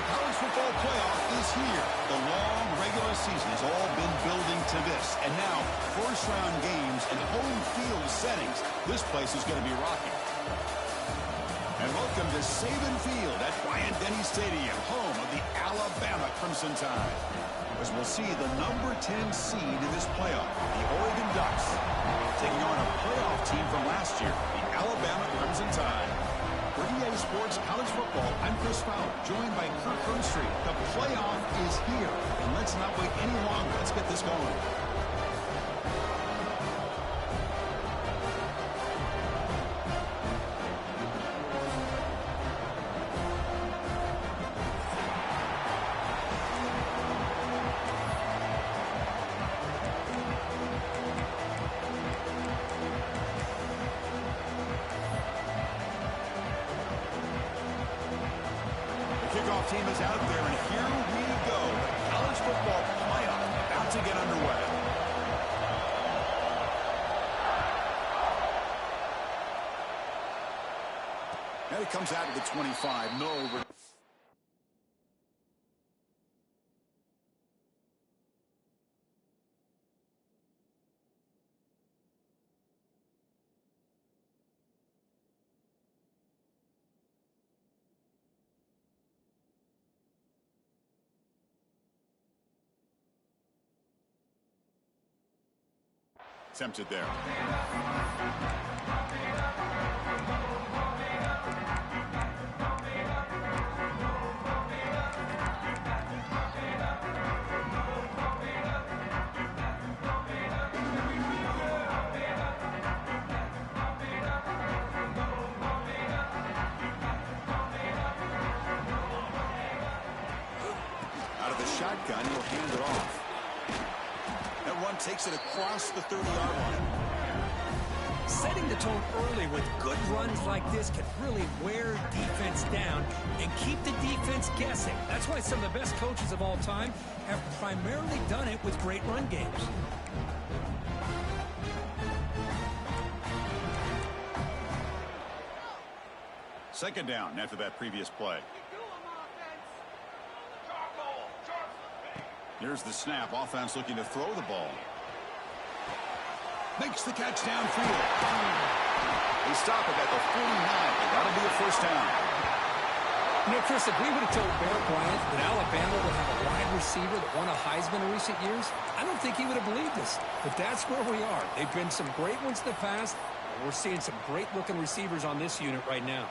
college football playoff is here. The long regular season has all been building to this. And now, first-round games and home field settings. This place is going to be rocking. And welcome to Saban Field at Bryant-Denny Stadium, home of the Alabama Crimson Tide. As we'll see the number 10 seed in this playoff, the Oregon Ducks, taking on a playoff team from last year, the Alabama Crimson Tide. For EA Sports College Football, I'm Chris Fowler, joined by Kirk Herbstreit. The playoff is here, and let's not wait any longer. Let's get this going. Kickoff team is out there, and here we go. The college football playoff about to get underway. And it comes out of the 25. No. Attempted there. Out of the shotgun, he'll hand it off. That one takes it across the 30-yard line. Setting the tone early with good runs like this can really wear defense down and keep the defense guessing. That's why some of the best coaches of all time have primarily done it with great run games. Second down after that previous play. Here's the snap. Offense looking to throw the ball. Makes the catch downfield. They stop it at the 49. That'll be a first down. You know, Chris, if we would have told Bear Bryant that Alabama would have a wide receiver that won a Heisman in recent years, I don't think he would have believed us. But that's where we are. They've been some great ones in the past, and we're seeing some great-looking receivers on this unit right now.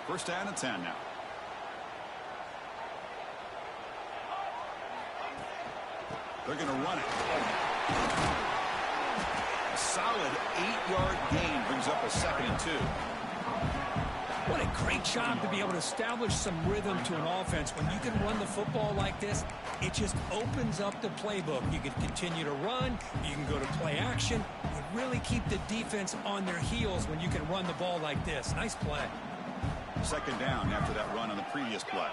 First down and 10 now. They're going to run it. A solid 8-yard gain brings up a 2nd and 2. What a great job to be able to establish some rhythm to an offense. When you can run the football like this, it just opens up the playbook. You can continue to run. You can go to play action. You really keep the defense on their heels when you can run the ball like this. Nice play. Second down after that run on the previous play.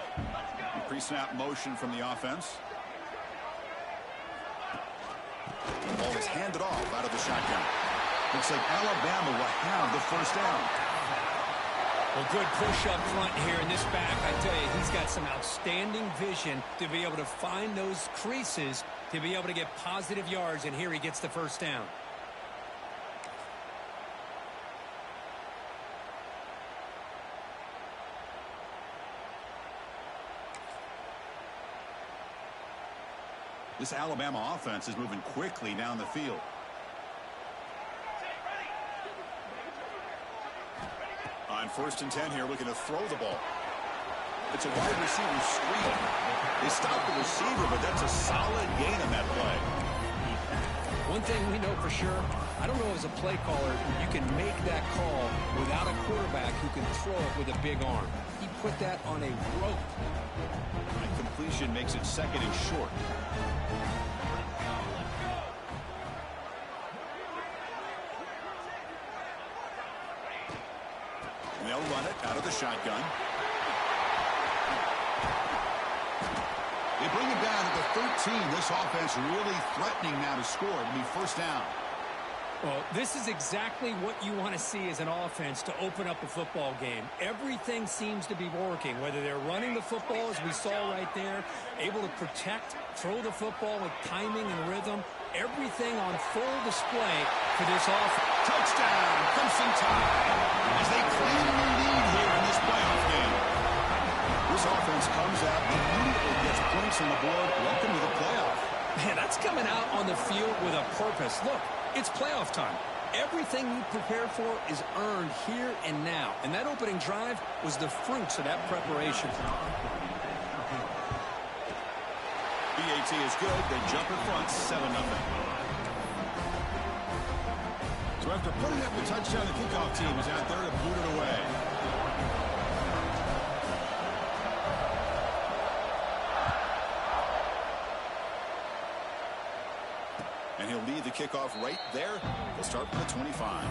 Pre-snap motion from the offense. The ball is handed off out of the shotgun. Looks like Alabama will have the first down. Well, good push up front here in this back. I tell you, he's got some outstanding vision to be able to find those creases, to be able to get positive yards, and here he gets the first down. This Alabama offense is moving quickly down the field. On 1st and 10 here, looking to throw the ball. It's a wide receiver screen. They stop the receiver, but that's a solid gain on that play. One thing we know for sure, I don't know as a play caller, you can make that call without a quarterback who can throw it with a big arm. He put that on a rope. And completion makes it 2nd and short. And they'll run it out of the shotgun. They bring it down to the 13. This offense really threatening now to score. It'll be first down. Well, this is exactly what you want to see as an offense to open up a football game. Everything seems to be working, whether they're running the football, as we saw right there, able to protect, throw the football with timing and rhythm. Everything on full display for this offense. Touchdown, Crimson Tide, as they claim the lead here in this playoff game. This offense comes out and immediately gets points on the board. Welcome to the playoff. Man, that's coming out on the field with a purpose. Look, it's playoff time. Everything you prepare for is earned here and now. And that opening drive was the fruits of that preparation. BAT is good. They jump in front, 7-0. So after putting up the touchdown, the kickoff team is out there to boot it away. And he'll lead the kickoff right there. He'll start from the 25.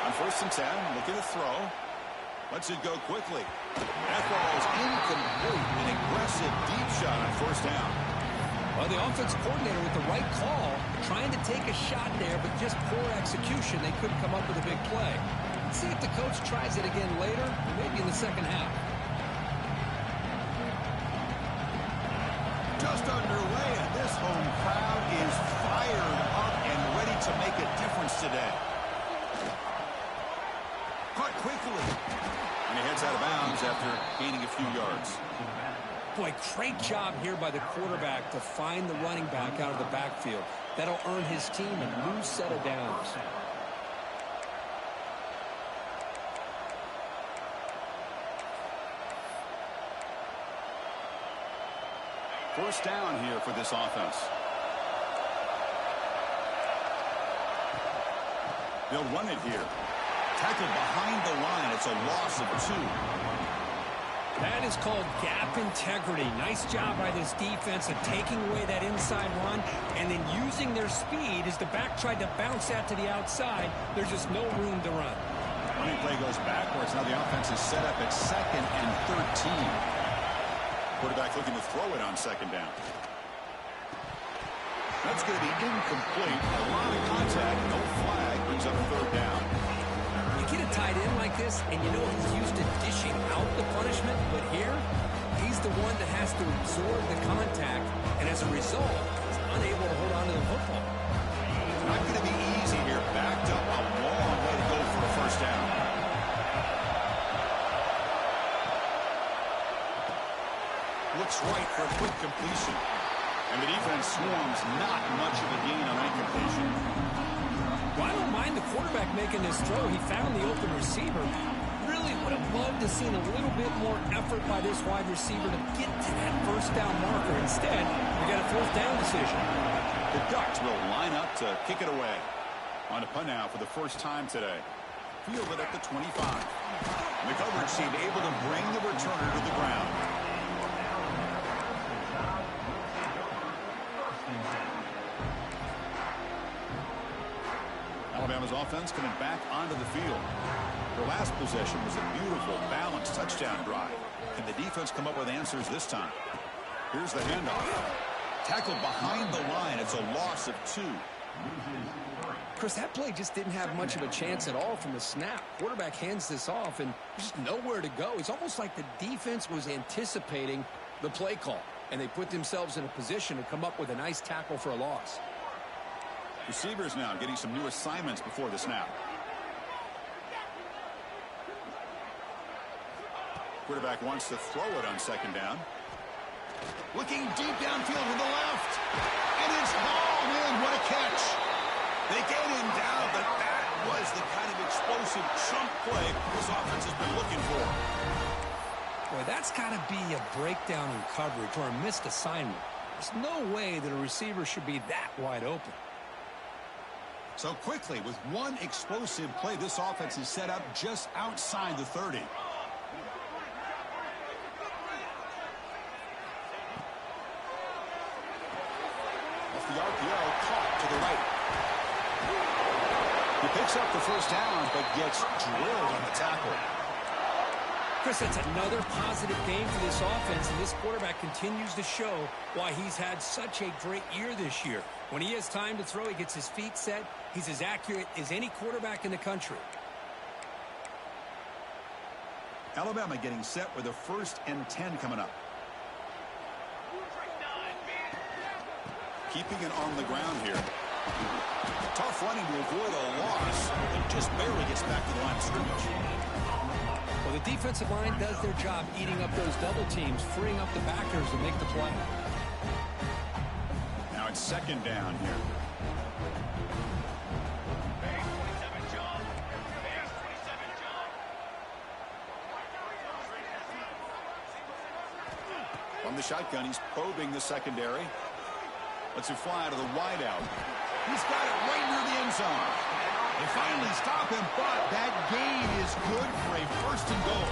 On 1st and 10, looking to throw. Lets it go quickly. That ball is incomplete. An aggressive deep shot on 1st down. Well, the offense coordinator with the right call, trying to take a shot there, but just poor execution. They couldn't come up with a big play. Let's see if the coach tries it again later, or maybe in the second half. Just underway, and this home crowd is fired up and ready to make a difference today. Caught quickly. And he heads out of bounds after gaining a few yards. Boy, great job here by the quarterback to find the running back out of the backfield. That'll earn his team a new set of downs. First down here for this offense. They'll run it here. Tackled behind the line. It's a loss of 2. That is called gap integrity. Nice job by this defense of taking away that inside run and then using their speed as the back tried to bounce that to the outside. There's just no room to run. Running play goes backwards. Now the offense is set up at 2nd and 13. Quarterback looking to throw it on 2nd down. That's going to be incomplete. A lot of contact. No flag. Brings up 3rd down. Get a tight end like this, and you know he's used to dishing out the punishment, but here, he's the one that has to absorb the contact, and as a result, he's unable to hold on to the football. Not going to be easy here. Backed up a long way to go for a 1st down. Looks right for a quick completion. And the defense swarms. Not much of a gain on that completion. Well, I don't mind the quarterback making this throw. He found the open receiver. Really would have loved to seen a little bit more effort by this wide receiver to get to that 1st down marker. Instead, we got a 4th down decision. The Ducks will line up to kick it away. On a punt now for the first time today. Fielded at the 25. The coverage team able to bring the returner to the ground. Alabama's offense coming back onto the field. Their last possession was a beautiful, balanced touchdown drive. Can the defense come up with answers this time? Here's the handoff. Tackled behind the line. It's a loss of 2. Chris, that play just didn't have much of a chance at all from the snap. Quarterback hands this off, and there's just nowhere to go. It's almost like the defense was anticipating the play call, and they put themselves in a position to come up with a nice tackle for a loss. Receivers now getting some new assignments before the snap. Quarterback wants to throw it on 2nd down. Looking deep downfield to the left. And it's hauled in. What a catch. They get him down, but that was the kind of explosive chunk play this offense has been looking for. Boy, that's got to be a breakdown in coverage or a missed assignment. There's no way that a receiver should be that wide open. So quickly, with one explosive play, this offense is set up just outside the 30. He picks up the first down, but gets drilled on the tackle. Chris, that's another positive game for this offense, and this quarterback continues to show why he's had such a great year this year. When he has time to throw, he gets his feet set. He's as accurate as any quarterback in the country. Alabama getting set with a 1st and 10 coming up. Keeping it on the ground here. Tough running to avoid a loss, and just barely gets back to the line of scrimmage. Well, the defensive line does their job eating up those double teams, freeing up the backers to make the play. Now it's 2nd down here. From the shotgun, he's probing the secondary. Lets it fly to the wideout. He's got it right near the end zone. They finally stop him, but that gain is good for a 1st and goal.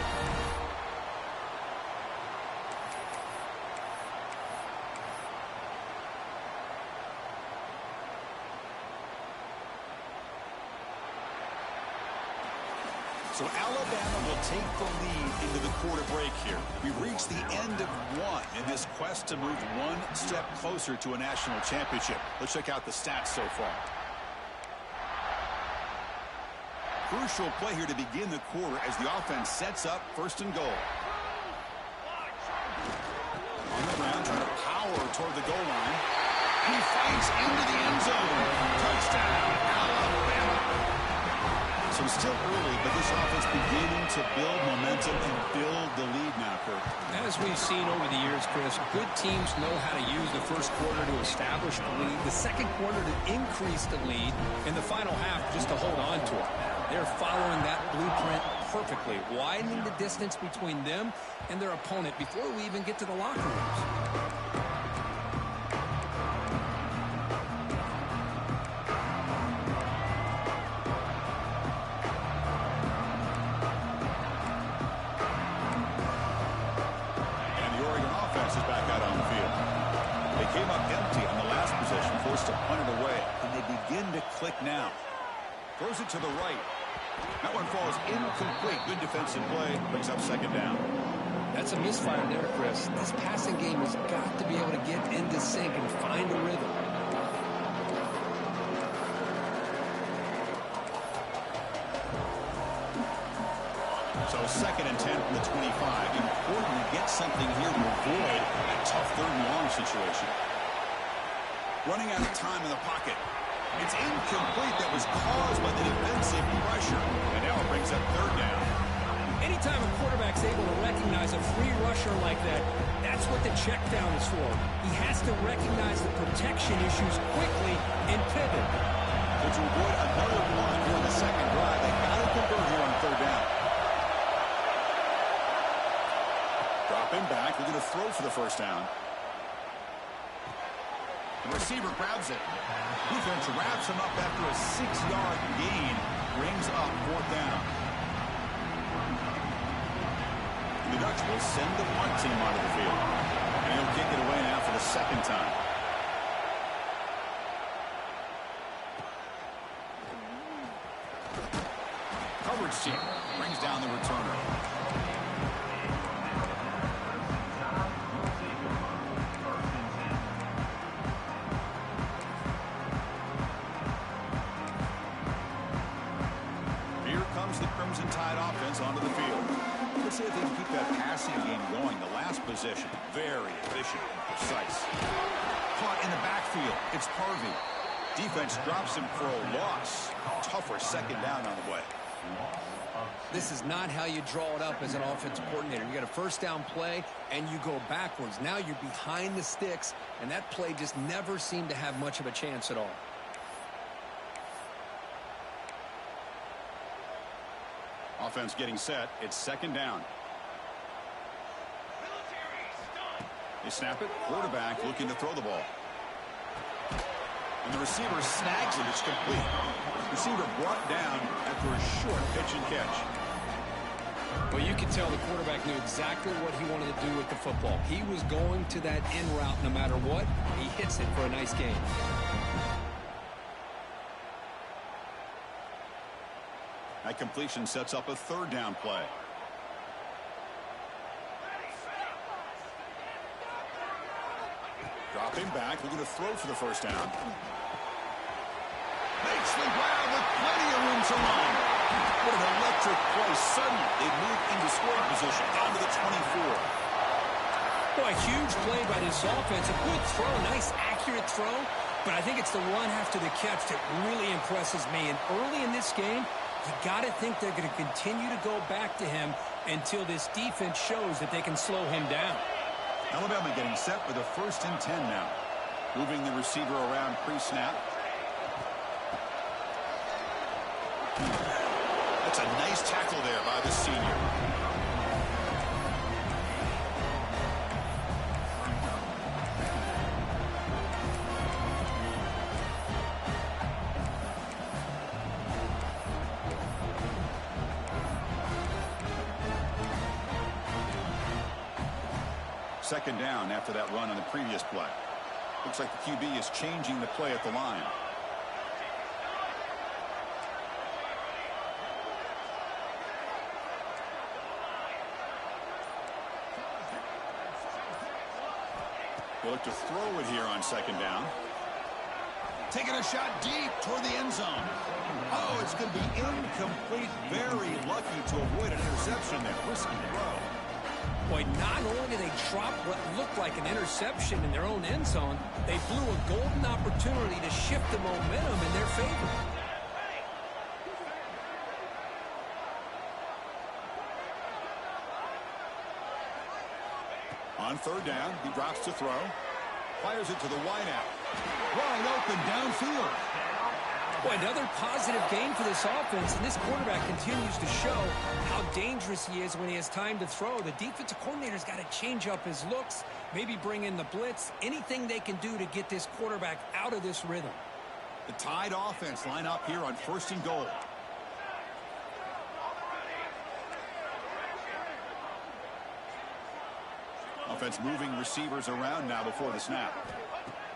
So Alabama will take the lead into the quarter break here. We've reached the end of one in this quest to move one step closer to a national championship. Let's check out the stats so far. Crucial play here to begin the quarter as the offense sets up 1st and goal. On the ground, trying to power toward the goal line. He fights into the end zone. Touchdown, Alabama. So still early, but this offense beginning to build momentum and build the lead now, Kurt. As we've seen over the years, Chris, good teams know how to use the 1st quarter to establish the lead, the 2nd quarter to increase the lead, and the final half just to hold on to it. They're following that blueprint perfectly, widening the distance between them and their opponent before we even get to the locker rooms. Came up empty on the last possession, forced to punt it away, and they begin to click now. Throws it to the right. That one falls incomplete. Good defensive play, brings up 2nd down. That's a misfire there, Chris. This passing game has got to be able to get into sync and find a rhythm. So 2nd and 10 from the 25. Important to get something here to avoid a tough 3rd and long situation. Running out of time in the pocket. It's incomplete. That was caused by the defensive pressure. And now it brings up 3rd down. Anytime a quarterback's able to recognize a free rusher like that, that's what the check down is for. He has to recognize the protection issues quickly and pivot. So to avoid another one here in the 2nd drive, they got to convert here on 3rd down. Drop him back. We're going to throw for the 1st down. The receiver grabs it. Defense wraps him up after a 6-yard gain. Brings up 4th down. The Dutch will send the punt team onto the field. And he'll kick it away now for the 2nd time. Coverage team brings down the returner. Crimson Tide offense onto the field. Let's see if they can keep that passing game going. The last possession, very efficient and precise. Caught in the backfield. It's Harvey. Defense drops him for a loss. Tougher 2nd down on the way. This is not how you draw it up as an offensive coordinator. You got a 1st down play, and you go backwards. Now you're behind the sticks, and that play just never seemed to have much of a chance at all. Offense getting set. It's 2nd down. They snap it. Quarterback looking to throw the ball. And the receiver snags it. It's complete. Receiver brought down after a short pitch and catch. Well, you could tell the quarterback knew exactly what he wanted to do with the football. He was going to that in route no matter what. He hits it for a nice gain. That completion sets up a third down play. Dropping back, looking to throw for the first down. Makes the grab with plenty of room to run. What an electric play. Suddenly, they move into scoring position down to the 24. Boy, huge play by this offense. A good throw, nice accurate throw. But I think it's the run after the catch that really impresses me. And early in this game, you got to think they're going to continue to go back to him until this defense shows that they can slow him down. Alabama getting set with a 1st and 10 now. Moving the receiver around pre-snap. That's a nice tackle there by the senior. Second down after that run on the previous play. Looks like the QB is changing the play at the line. They'll look to throw it here on second down. Taking a shot deep toward the end zone. Oh, it's going to be incomplete. Very lucky to avoid an interception there. Risky throw. Boy, not only did they drop what looked like an interception in their own end zone, they blew a golden opportunity to shift the momentum in their favor. On third down, he drops to throw. Fires it to the wideout. Wide open downfield. Boy, another positive game for this offense, and this quarterback continues to show how dangerous he is when he has time to throw. The defensive coordinator's got to change up his looks, maybe bring in the blitz, anything they can do to get this quarterback out of this rhythm. The Tide offense line up here on 1st and goal. Offense moving receivers around now before the snap.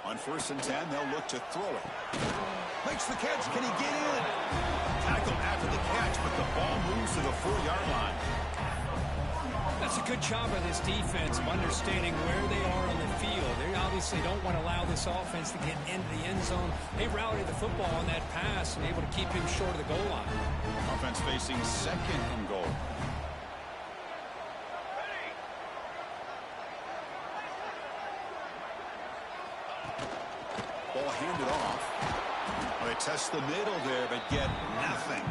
On 1st and 10, they'll look to throw it. Makes the catch. Can he get in? Tackle after the catch, but the ball moves to the 4-yard line. That's a good job by this defense of understanding where they are on the field. They obviously don't want to allow this offense to get into the end zone. They routed the football on that pass and able to keep him short of the goal line. Offense facing 2nd and goal. Ball handed off. Well, they test the middle there, but get nothing.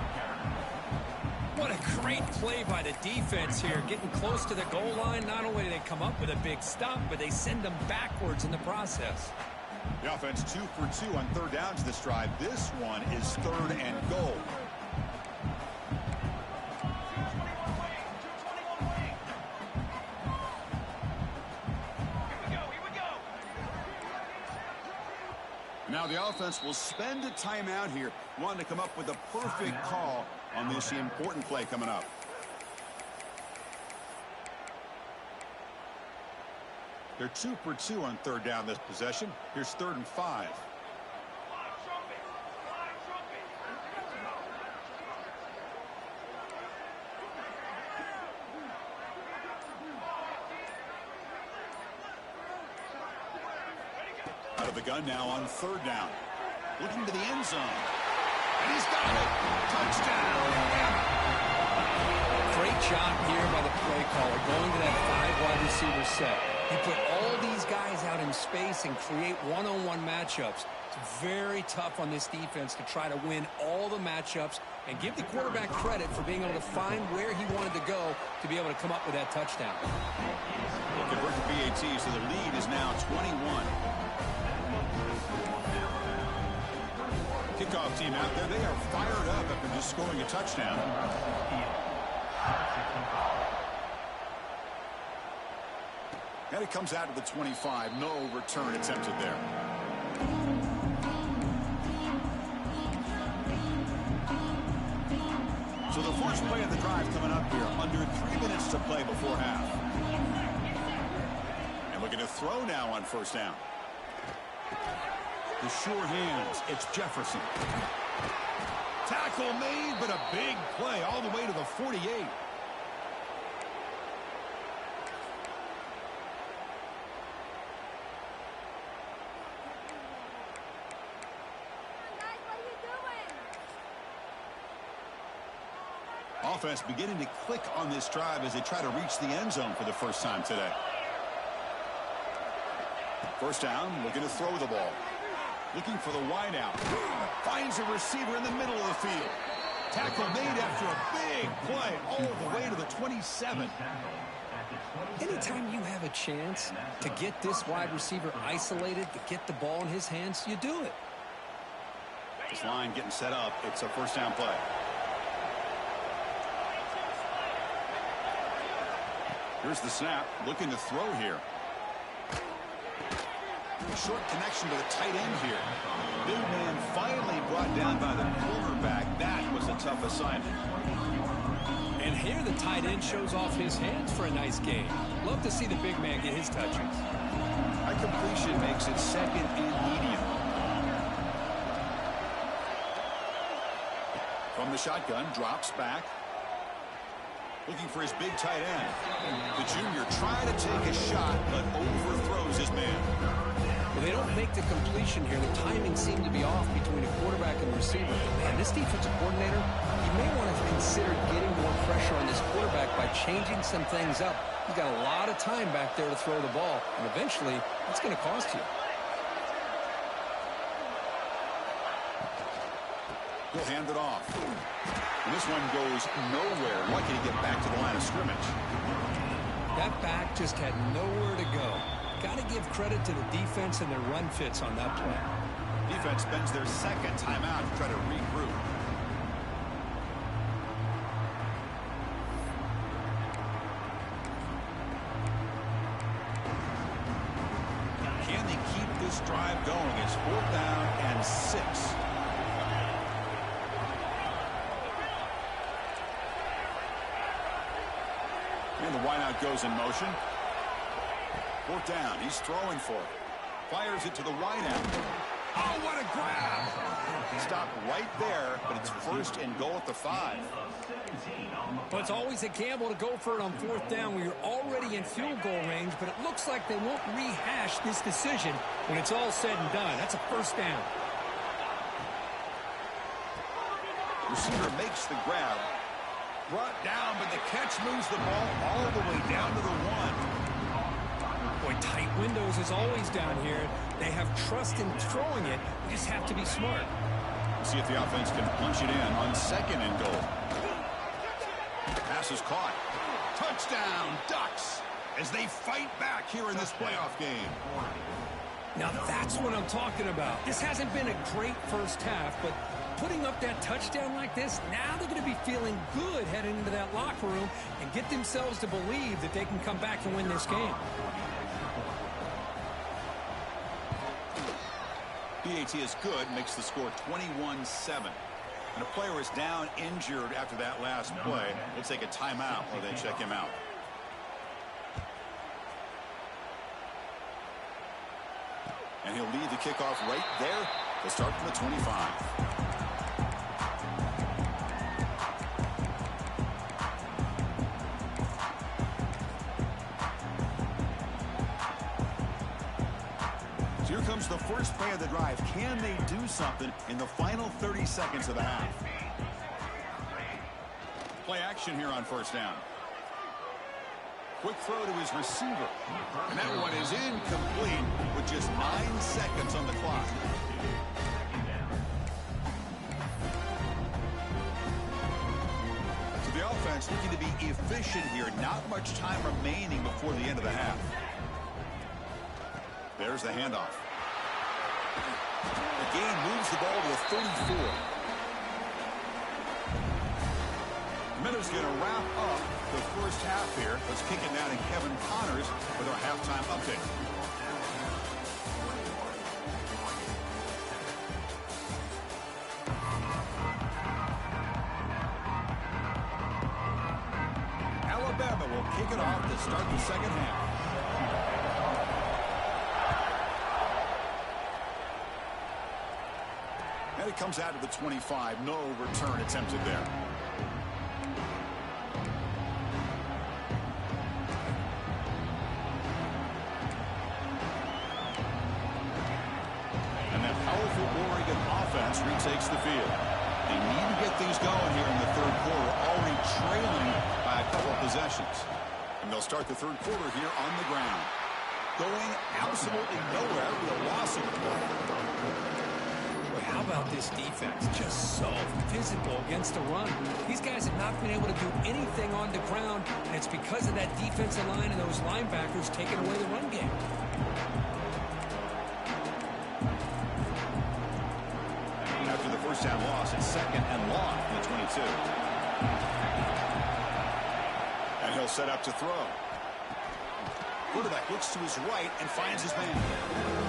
What a great play by the defense here. Getting close to the goal line, not only do they come up with a big stop, but they send them backwards in the process. The offense 2 for 2 on third down to this drive. This one is 3rd and goal. Now the offense will spend a timeout here, wanting to come up with a perfect call on this important play coming up. They're 2 for 2 on third down this possession. Here's 3rd and 5. Out of the gun now on third down. Looking to the end zone. And he's got it. Touchdown. Great job here by the play caller, going to that 5-wide receiver set. He put all these guys out in space and create one-on-one matchups. It's very tough on this defense to try to win all the matchups and give the quarterback credit for being able to find where he wanted to go to be able to come up with that touchdown. Convert to PAT, so the lead is now 21. Kickoff team out there, they are fired up after just scoring a touchdown. And it comes out to the 25. No return attempted there. So the first play of the drive coming up here. Under 3 minutes to play before half. And looking to throw now on first down. The sure hands. It's Jefferson. Tackle made, but a big play all the way to the 48. Offense beginning to click on this drive as they try to reach the end zone for the first time today. First down, looking to throw the ball. Looking for the wide out. Finds a receiver in the middle of the field. Tackle made after a big play all the way to the 27. Anytime you have a chance to get this wide receiver isolated, to get the ball in his hands, you do it. This line getting set up. It's a first down play. Here's the snap. Looking to throw here. Short connection to the tight end here. Big man finally brought down by the cornerback. That was a tough assignment. And here the tight end shows off his hands for a nice gain. Love to see the big man get his touches. That completion makes it second and medium. From the shotgun, drops back. Looking for his big tight end. The junior trying to take a shot, but overthrows his man. Well, they don't make the completion here. The timing seemed to be off between a quarterback and the receiver. And this defensive coordinator, he may want to consider getting more pressure on this quarterback by changing some things up. He's got a lot of time back there to throw the ball, and eventually, it's going to cost you. He'll hand it off. And this one goes nowhere. Lucky to get back to the line of scrimmage. That back just had nowhere to go. Got to give credit to the defense and their run fits on that play. Defense spends their second timeout to try to regroup. Can they keep this drive going? It's 4th down and 6. And the wideout goes in motion. 4th down. He's throwing for it. Fires it to the wideout. Oh, what a grab! Stopped right there, but it's 1st and goal at the 5. Well, it's always a gamble to go for it on 4th down when you're already in field goal range, but it looks like they won't rehash this decision when it's all said and done. That's a 1st down. Receiver makes the grab. Brought down, but the catch moves the ball all the way down to the 1. Boy, tight windows is always down here. They have trust in throwing it. You just have to be smart. See if the offense can punch it in on 2nd and goal. Pass is caught. Touchdown, Ducks, as they fight back here in this playoff game. Now that's what I'm talking about. This hasn't been a great first half, but putting up that touchdown like this, now they're going to be feeling good heading into that locker room and get themselves to believe that they can come back and win this game. PAT is good, makes the score 21-7. And a player is down injured after that last play. We'll take a timeout while they check him out. And he'll lead the kickoff right there. They'll start from the 25. Here comes the first play of the drive. Can they do something in the final 30 seconds of the half? Play action here on 1st down. Quick throw to his receiver. And that one is incomplete with just 9 seconds on the clock. So the offense looking to be efficient here. Not much time remaining before the end of the half. There's the handoff. The game moves the ball to the 34. Minutes going to wrap up the first half here. Let's kick it now to Kevin Connors with our halftime update. Alabama will kick it off to start the second half. It comes out of the 25. No return attempted there. And that powerful Oregon offense retakes the field. They need to get things going here in the third quarter, already trailing by a couple of possessions. And they'll start the third quarter here on the ground. Going absolutely nowhere with a loss of the ball. How about this defense? Just so physical against the run. These guys have not been able to do anything on the ground, and it's because of that defensive line and those linebackers taking away the run game. After the first down loss, it's second and long from the 22. And he'll set up to throw. Quarterback looks to his right and finds his man.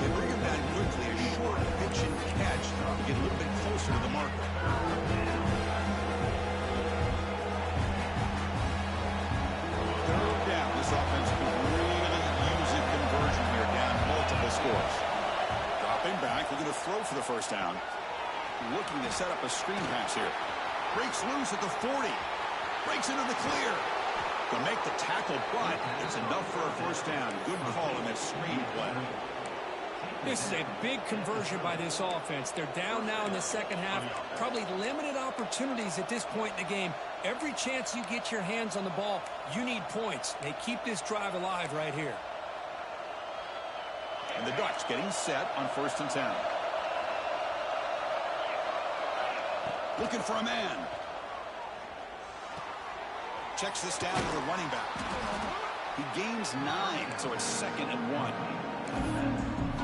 They bring him down quickly, a short pitch and catch to get a little bit closer to the marker. Third down. This offense could really use a conversion here, down multiple scores. Dropping back, looking to throw for the first down. Looking to set up a screen pass here. Breaks loose at the 40. Breaks into the clear. To make the tackle, but it's enough for a first down. Good call in that screen play. This is a big conversion by this offense. They're down now in the second half. Probably limited opportunities at this point in the game. Every chance you get your hands on the ball, you need points. They keep this drive alive right here. And the Ducks getting set on 1st and 10. Looking for a man. Checks this down to the running back. He gains 9, so it's 2nd and 1.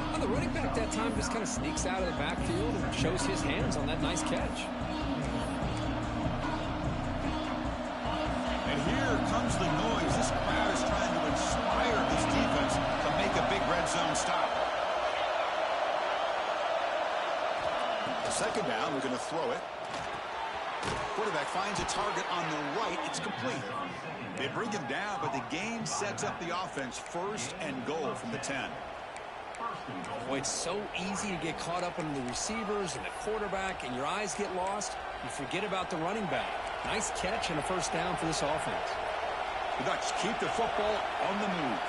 Well, the running back that time just kind of sneaks out of the backfield and shows his hands on that nice catch. And here comes the noise. This crowd is trying to inspire this defense to make a big red zone stop. The second down, we're going to throw it. Quarterback finds a target on the right. It's complete. They bring him down, but the game sets up the offense 1st and goal from the 10. Boy, it's so easy to get caught up in the receivers and the quarterback, and your eyes get lost. You forget about the running back. Nice catch and a first down for this offense. The Ducks keep the football on the move.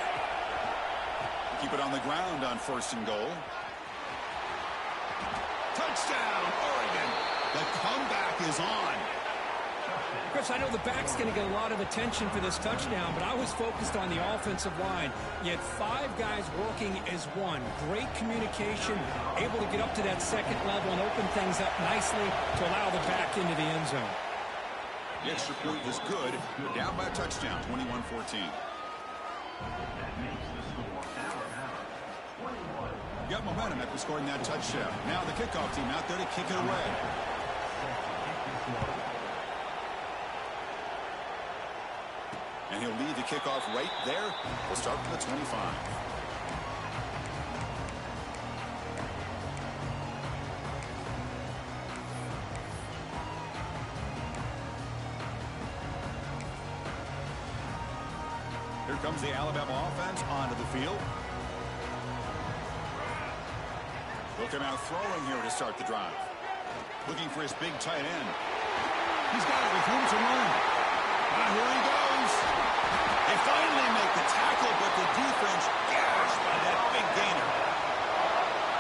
Keep it on the ground on 1st and goal. Touchdown, Oregon. The comeback is on. Chris, I know the back's going to get a lot of attention for this touchdown, but I was focused on the offensive line. You had 5 guys working as one. Great communication, able to get up to that second level and open things up nicely to allow the back into the end zone. The extra point is good. They're down by a touchdown, 21-14. Got momentum after scoring that touchdown. Now the kickoff team out there to kick it away. And he'll lead the kickoff right there. We'll start from the 25. Here comes the Alabama offense onto the field. They'll come out throwing here to start the drive. Looking for his big tight end. He's got it with room to run. And here he goes. They finally make the tackle, but the defense gashed by that big gainer.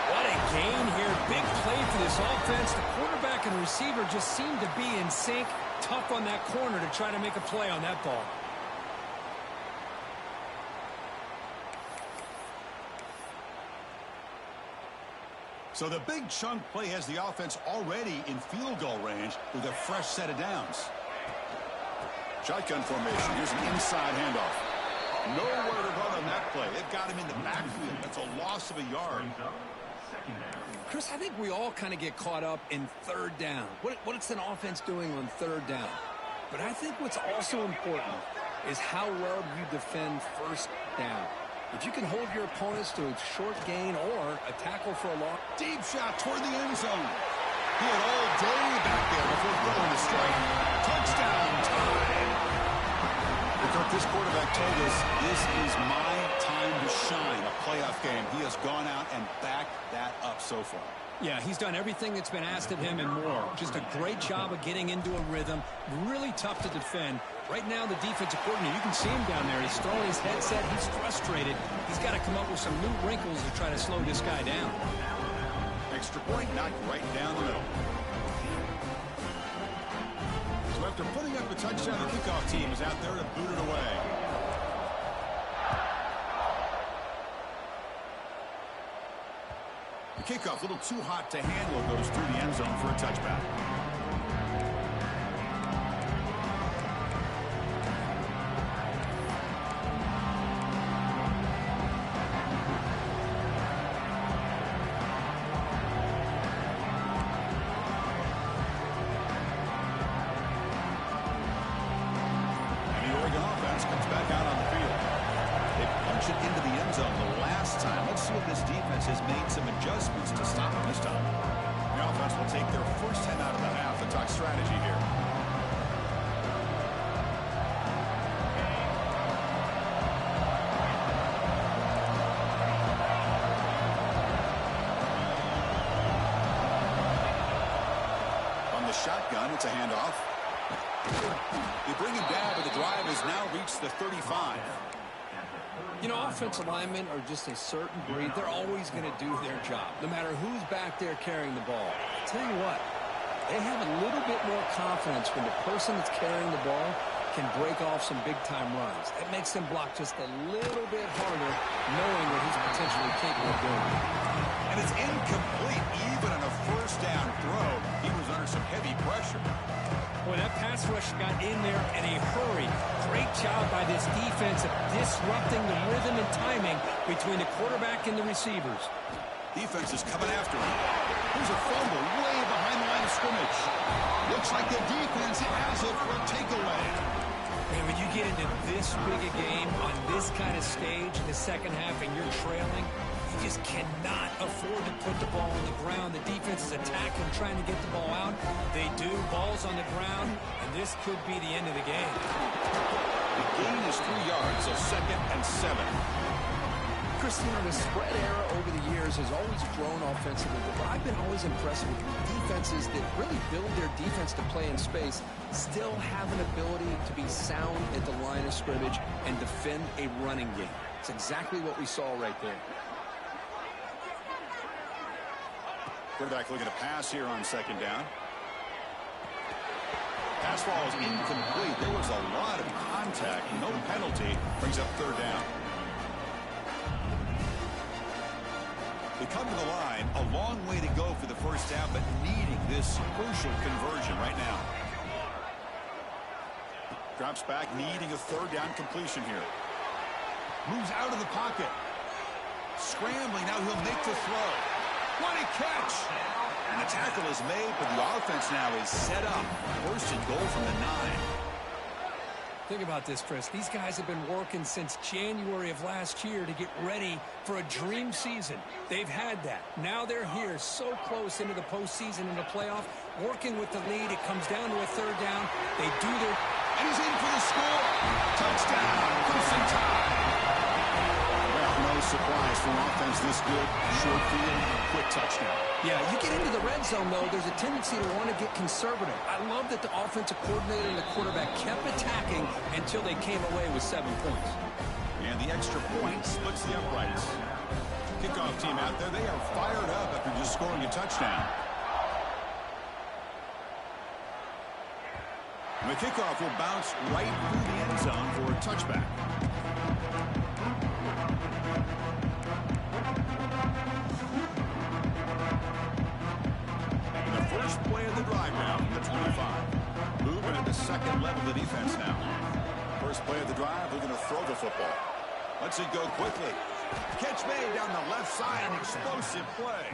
What a gain here. Big play for this offense. The quarterback and receiver just seem to be in sync. Tough on that corner to try to make a play on that ball. So the big chunk play has the offense already in field goal range with a fresh set of downs. Shotgun formation. Here's an inside handoff. Nowhere to run on that play. They've got him in the backfield. That's a loss of a yard. Chris, I think we all kind of get caught up in third down. What's an offense doing on third down? But I think what's also important is how well you defend first down. If you can hold your opponents to a short gain or a tackle for a loss. Deep shot toward the end zone. He had all day back there before throwing the strike. Touchdown time. Because this quarterback told us this is my time to shine, a playoff game. He has gone out and backed that up so far. Yeah, he's done everything that's been asked of him and more. Just a great job of getting into a rhythm. Really tough to defend. Right now, the defensive coordinator, you can see him down there. He's throwing his headset. He's frustrated. He's got to come up with some new wrinkles to try to slow this guy down. Extra point knocked right down the middle. So after putting up a touchdown, the kickoff team is out there to boot it away. The kickoff, a little too hot to handle, goes through the end zone for a touchback. Into the end zone the last time. Let's see if this defense has made some adjustments to stop him this time. The offense will take their first 10 out of the half and talk strategy here. On the shotgun, it's a handoff. They bring him down, but the drive has now reached the 35. You know, offensive linemen are just a certain breed. They're always going to do their job, no matter who's back there carrying the ball. I'll tell you what, they have a little bit more confidence when the person that's carrying the ball can break off some big-time runs. It makes them block just a little bit harder, knowing what he's potentially capable of doing. And it's incomplete. Even on a first down throw, he was under some heavy pressure. Boy, that pass rush got in there in a hurry. Great job by this defense of disrupting the rhythm and timing between the quarterback and the receivers. Defense is coming after him. Here's a fumble way behind the line of scrimmage. Looks like the defense has it for a takeaway. Man, when you get into this big a game on this kind of stage in the second half and you're trailing, you just cannot afford to put the ball on the ground. The defense is attacking, trying to get the ball out. They do. Ball's on the ground, and this could be the end of the game. The gain is 3 yards, so 2nd and 7. Christian, the spread era over the years has always grown offensively, but I've been always impressed with defenses that really build their defense to play in space, still have an ability to be sound at the line of scrimmage and defend a running game. It's exactly what we saw right there. Quarterback looking to pass here on 2nd down. Pass ball is incomplete. There was a lot of contact. No penalty. Brings up 3rd down. They come to the line. A long way to go for the first down, but needing this crucial conversion right now. Drops back, needing a 3rd down completion here. Moves out of the pocket. Scrambling. Now he'll make the throw. What a catch! And the tackle is made, but the offense now is set up. 1st and goal from the 9. Think about this, Chris. These guys have been working since January of last year to get ready for a dream season. They've had that. Now they're here so close into the postseason and the playoff, working with the lead. It comes down to a 3rd down. They do their... And he's in for the score! Touchdown! Crimson Tide! Well, no surprise for an offense this good. Short field, quick touchdown. Yeah, you get into the red zone, though, there's a tendency to want to get conservative. I love that the offensive coordinator and the quarterback kept attacking until they came away with 7 points. And the extra point splits the uprights. Kickoff team out there, they are fired up after just scoring a touchdown. And the kickoff will bounce right through the end zone for a touchback. First play of the drive now from the 25. Moving at the 2nd level of the defense now. First play of the drive, they're going to throw the football. Lets it go quickly. Catch made down the left side, an explosive play.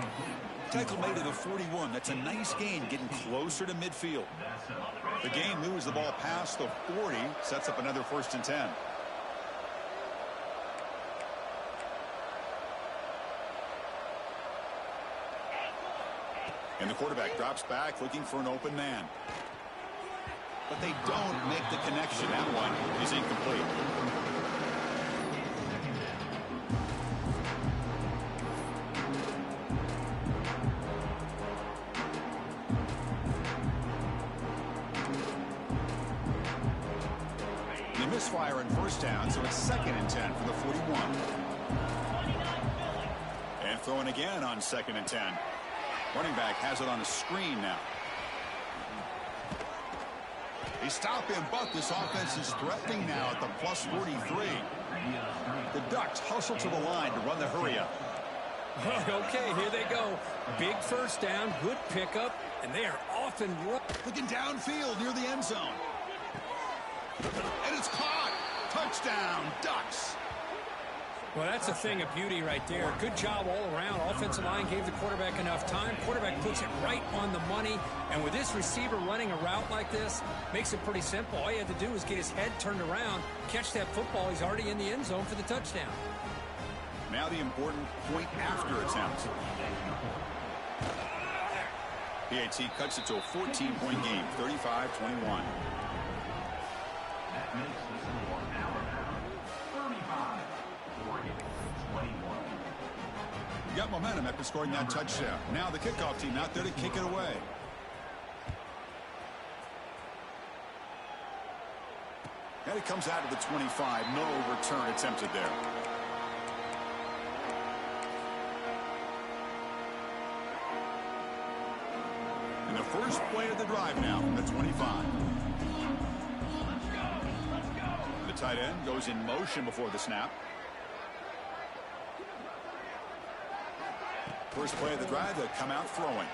Tackle made to the 41. That's a nice gain, getting closer to midfield. The game moves the ball past the 40, sets up another 1st and 10. And the quarterback drops back, looking for an open man. But they don't make the connection. That one is incomplete. misfire in first down, so it's 2nd and 10 for the 41. And throwing again on 2nd and 10. Running back has it on a screen now. They stop him, but this offense is threatening now at the plus 43. The Ducks hustle to the line to run the hurry up. Okay, here they go. Big first down, good pickup, and they are off and running. Looking downfield near the end zone. And it's caught. Touchdown, Ducks. Well, that's a thing of beauty right there. Good job all around. Offensive line gave the quarterback enough time. Quarterback puts it right on the money. And with this receiver running a route like this, makes it pretty simple. All you had to do was get his head turned around, catch that football. He's already in the end zone for the touchdown. Now the important point after attempt. PAT cuts it to a 14-point game, 35-21. Got momentum after scoring that touchdown. Now the kickoff team out there to kick it away. And it comes out to the 25. No return attempted there. And the first play of the drive now from the 25. The tight end goes in motion before the snap. First play of the drive, they'll come out throwing.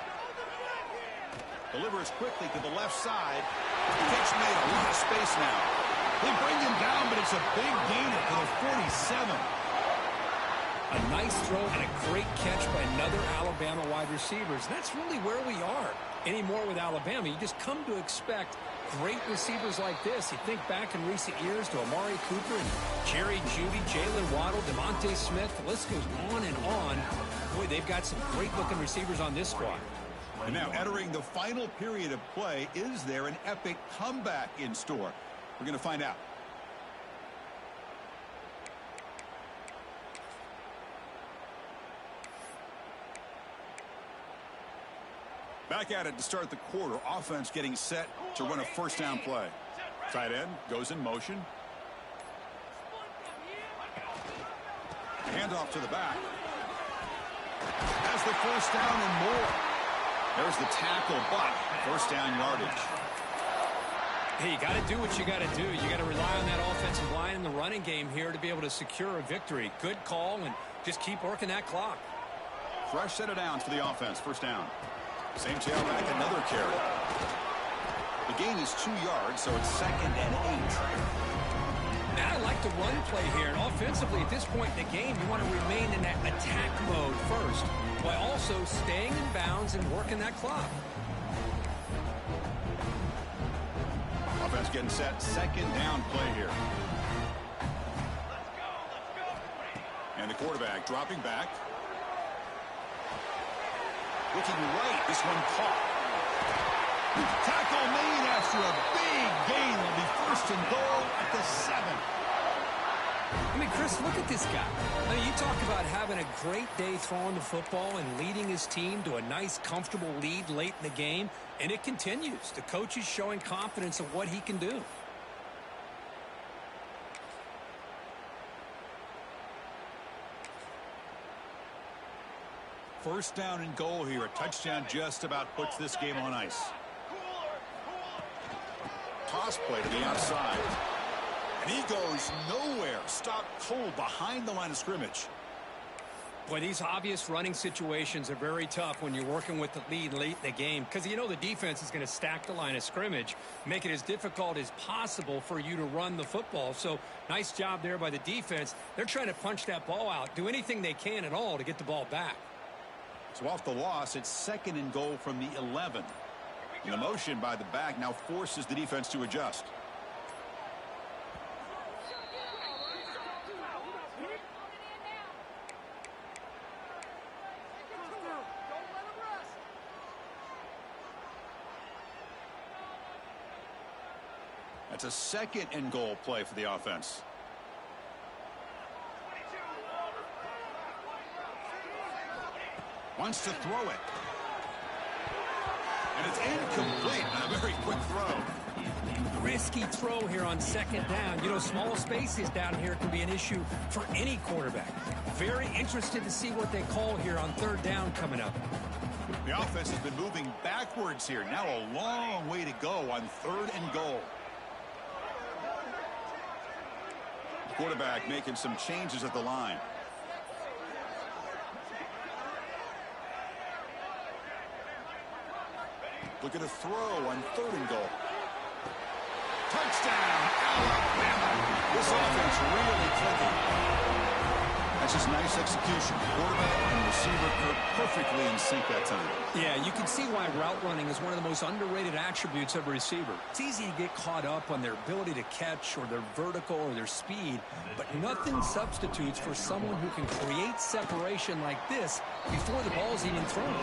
Delivers quickly to the left side. Pitch made, a lot of space now. They bring him down, but it's a big gainer for the 47. A nice throw and a great catch by another Alabama wide receivers. That's really where we are anymore with Alabama. You just come to expect great receivers like this. You think back in recent years to Amari Cooper and Jerry Jeudy, Jalen Waddle, Devontae Smith. The list goes on and on. Boy, they've got some great-looking receivers on this squad. And now entering the final period of play, is there an epic comeback in store? We're going to find out. Back at it to start the quarter. Offense getting set to run a first down play. Tight end goes in motion. Handoff to the back. Has the first down and more. There's the tackle, but first down yardage. Hey, you got to do what you got to do. You got to rely on that offensive line in the running game here to be able to secure a victory. Good call, and just keep working that clock. Fresh set of downs for the offense. First down. Same tailback, another carry. The gain is 2 yards, so it's 2nd and 8. And I like the run play here. And offensively, at this point in the game, you want to remain in that attack mode first, while also staying in bounds and working that clock. Offense getting set. 2nd down play here. And the quarterback dropping back. Looking right. This one caught. Tackle made after a big gain. Will be 1st and goal at the 7. I mean, Chris, look at this guy. I mean, you talk about having a great day throwing the football and leading his team to a nice, comfortable lead late in the game, and it continues. The coach is showing confidence of what he can do. First down and goal here. A touchdown just about puts this game on ice. Toss play to the outside. And he goes nowhere. Stopped cold behind the line of scrimmage. Boy, these obvious running situations are very tough when you're working with the lead late in the game, because you know the defense is going to stack the line of scrimmage, make it as difficult as possible for you to run the football. So nice job there by the defense. They're trying to punch that ball out, do anything they can at all to get the ball back. So off the loss, it's 2nd and goal from the 11. And the motion by the back now forces the defense to adjust. That's a 2nd and goal play for the offense. Wants to throw it. And it's incomplete on a very quick throw. Risky throw here on second down. You know, small spaces down here can be an issue for any quarterback. Very interested to see what they call here on third down coming up. The offense has been moving backwards here. Now a long way to go on third and goal. Quarterback making some changes at the line. Look at a throw on third and goal. Touchdown, Alabama. This offense really clicking. That's just nice execution. Quarterback and receiver perfectly in sync that time. Yeah, you can see why route running is one of the most underrated attributes of a receiver. It's easy to get caught up on their ability to catch or their vertical or their speed, but nothing substitutes for someone who can create separation like this before the ball's even thrown.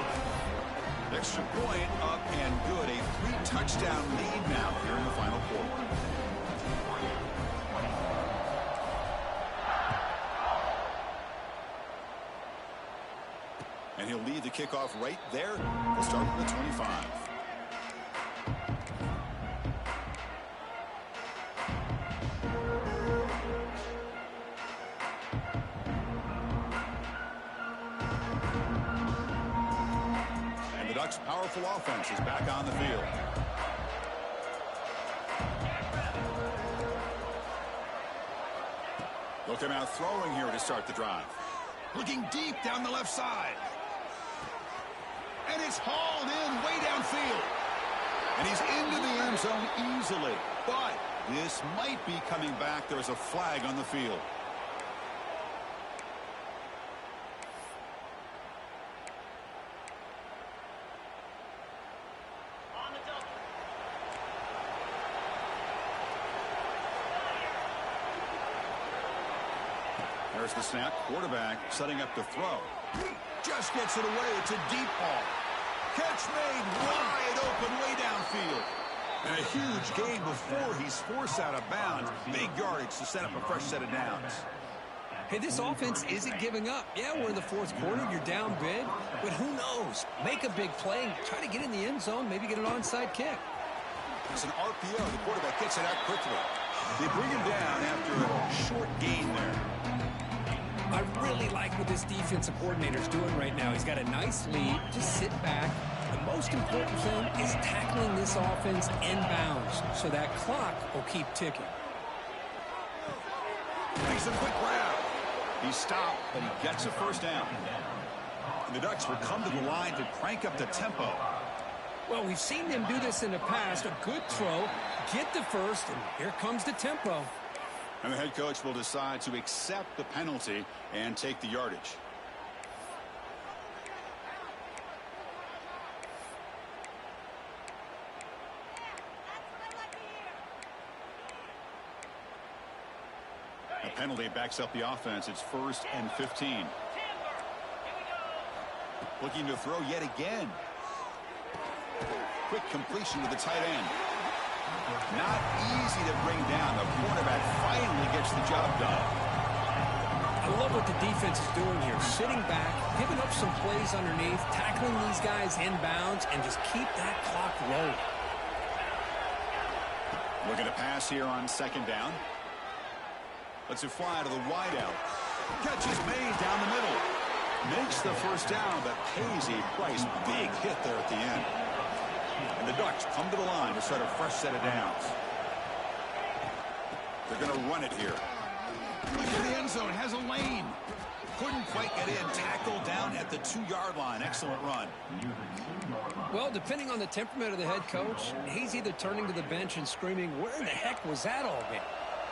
Extra point up and good. A 3-touchdown lead now here in the final quarter. And he'll lead the kickoff right there. We'll start with the 25. And the Ducks' powerful offense is back on the field. They'll come out throwing here to start the drive. Looking deep down the left side. And it's hauled in way downfield. And he's into the end zone easily. But this might be coming back. There's a flag on the field. There's the snap. Quarterback setting up to throw. Just gets it away. It's a deep ball. Catch made wide open way downfield. And a huge gain before he's forced out of bounds. Big yardage to set up a fresh set of downs. Hey, this offense isn't giving up. Yeah, we're in the fourth quarter. You're down big. But who knows? Make a big play and try to get in the end zone. Maybe get an onside kick. It's an RPO. The quarterback gets it out quickly. They bring him down after a short gain there. I really like what this defensive coordinator's doing right now. He's got a nice lead. Just sit back. The most important thing is tackling this offense inbounds so that clock will keep ticking. Makes a quick grab. He stopped, but he gets a first down. And the Ducks will come to the line to crank up the tempo. Well, we've seen them do this in the past. A good throw, get the first, and here comes the tempo. And the head coach will decide to accept the penalty and take the yardage. A penalty backs up the offense. It's 1st and 15. Looking to throw yet again. Quick completion to the tight end. Not easy to bring down. The quarterback finally gets the job done. I love what the defense is doing here. Sitting back, giving up some plays underneath, tackling these guys inbounds, and just keep that clock rolling. Looking to pass here on second down. Lets it fly to the wideout. Catch is made down the middle. Makes the first down, but pays a price. Big hit there at the end. And the Ducks come to the line to start a fresh set of downs. They're going to run it here. Look at the end zone. Has a lane. Couldn't quite get in. Tackled down at the 2-yard line. Excellent run. Well, depending on the temperament of the head coach, he's either turning to the bench and screaming, where in the heck was that all game?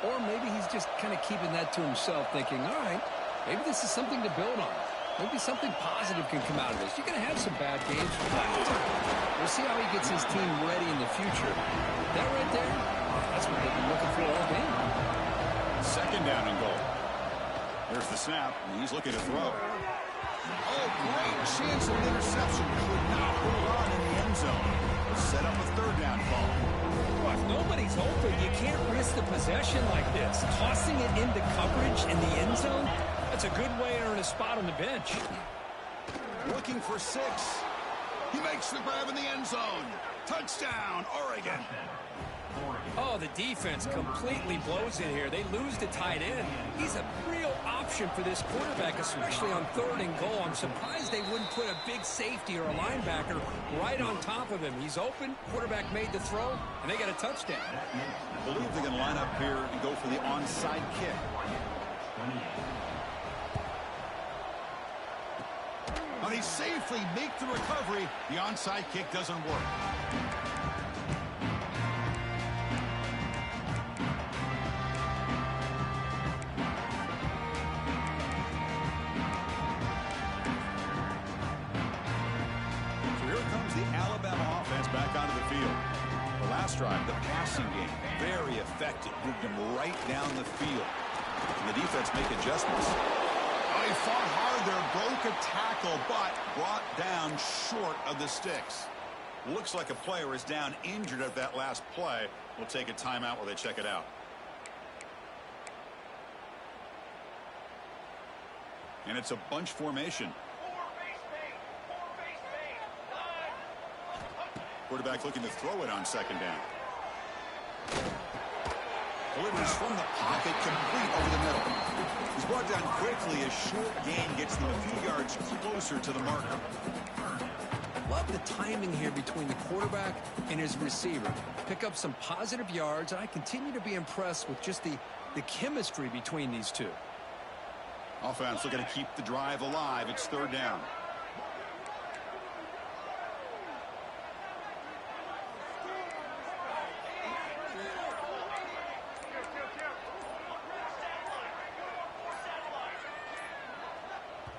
Or maybe he's just kind of keeping that to himself, thinking, all right, maybe this is something to build on. Maybe something positive can come out of this. You're going to have some bad games from time to time. We'll see how he gets his team ready in the future. That right there, that's what they've been looking for all game. Second down and goal. There's the snap, and he's looking to throw. Oh, great chance of interception. Could not hold on in the end zone. Set up a third down call. Well, if nobody's open, you can't risk the possession like this. Tossing it into coverage in the end zone, that's a good way to earn a spot on the bench. Looking for 6. He makes the grab in the end zone. Touchdown, Oregon. Oh, the defense completely blows it here. They lose the tight end. He's a real option for this quarterback, especially on 3rd and goal. I'm surprised they wouldn't put a big safety or a linebacker right on top of him. He's open. Quarterback made the throw, and they got a touchdown. I believe they're going to line up here and go for the onside kick. When they safely make the recovery, the onside kick doesn't work. Back onto the field. The last drive, the passing game, very effective. Moved them right down the field. And the defense make adjustments. Oh, he fought hard there, broke a tackle, but brought down short of the sticks. Looks like a player is down injured at that last play. We'll take a timeout while they check it out. And it's a bunch formation. Quarterback looking to throw it on 2nd down. Delivers from the pocket, complete over the middle. He's brought down quickly. A short gain gets them a few yards closer to the marker. Love the timing here between the quarterback and his receiver. Pick up some positive yards, and I continue to be impressed with just the chemistry between these two. Offense looking to keep the drive alive. It's 3rd down.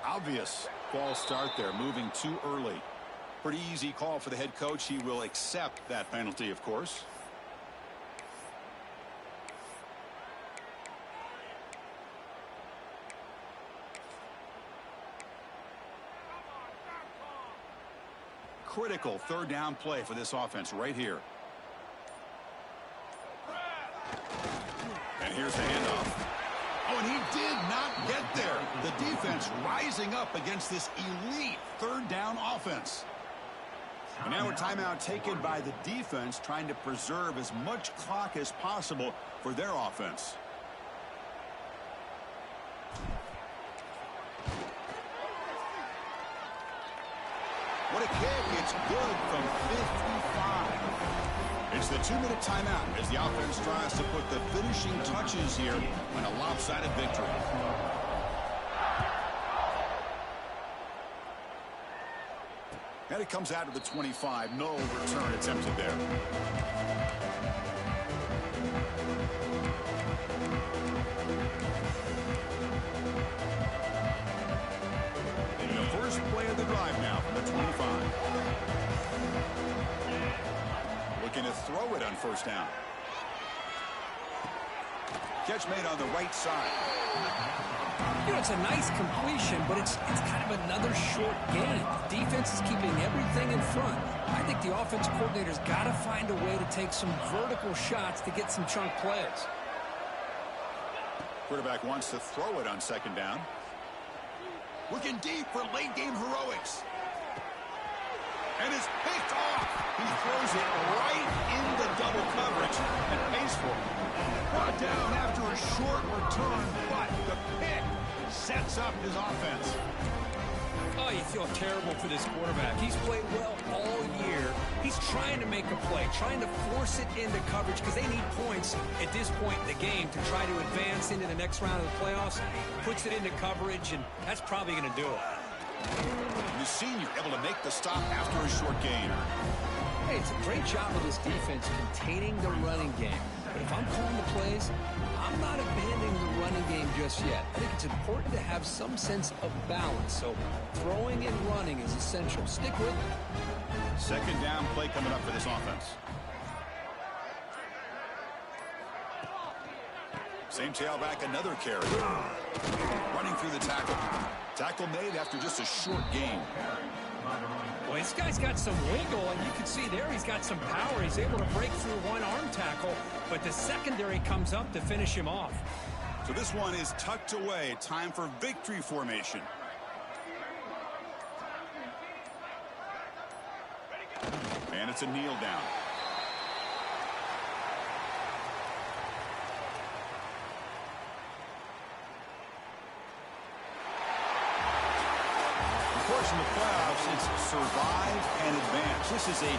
Obvious false start there, moving too early. Pretty easy call for the head coach. He will accept that penalty, of course. Critical 3rd down play for this offense right here. And here's the handoff. Oh, and he did not get there. The defense rising up against this elite 3rd down offense. And now a timeout taken by the defense, trying to preserve as much clock as possible for their offense. What a kick. It's good from 55. It's the 2-minute timeout as the offense tries to put the finishing touches here on a lopsided victory. And it comes out of the 25. No return attempted there. And the first play of the drive now from the 25. Looking to throw it on 1st down. Catch made on the right side. You know, it's a nice completion, but it's kind of another short gain. The defense is keeping everything in front. I think the offense coordinator's got to find a way to take some vertical shots to get some chunk plays. Quarterback wants to throw it on 2nd down. Looking deep for late game heroics. And it's picked off. He throws it right into double coverage and pays for it. Brought down after a short return, but the pick sets up his offense. Oh, you feel terrible for this quarterback. He's played well all year. He's trying to make a play, trying to force it into coverage because they need points at this point in the game to try to advance into the next round of the playoffs. Puts it into coverage, and that's probably going to do it. The senior able to make the stop after a short gain. Hey, it's a great job of this defense containing the running game. But if I'm calling the plays, I'm not abandoning the running game just yet. I think it's important to have some sense of balance. So throwing and running is essential. Stick with it. 2nd down play coming up for this offense. Same tailback, another carry. Running through the tackle. Tackle made after just a short gain. Well, this guy's got some wiggle, and you can see there he's got some power. He's able to break through one arm tackle, but the secondary comes up to finish him off. So this one is tucked away. Time for victory formation. And it's a kneel down. course, in the playoffs, it's survive and advance. This is a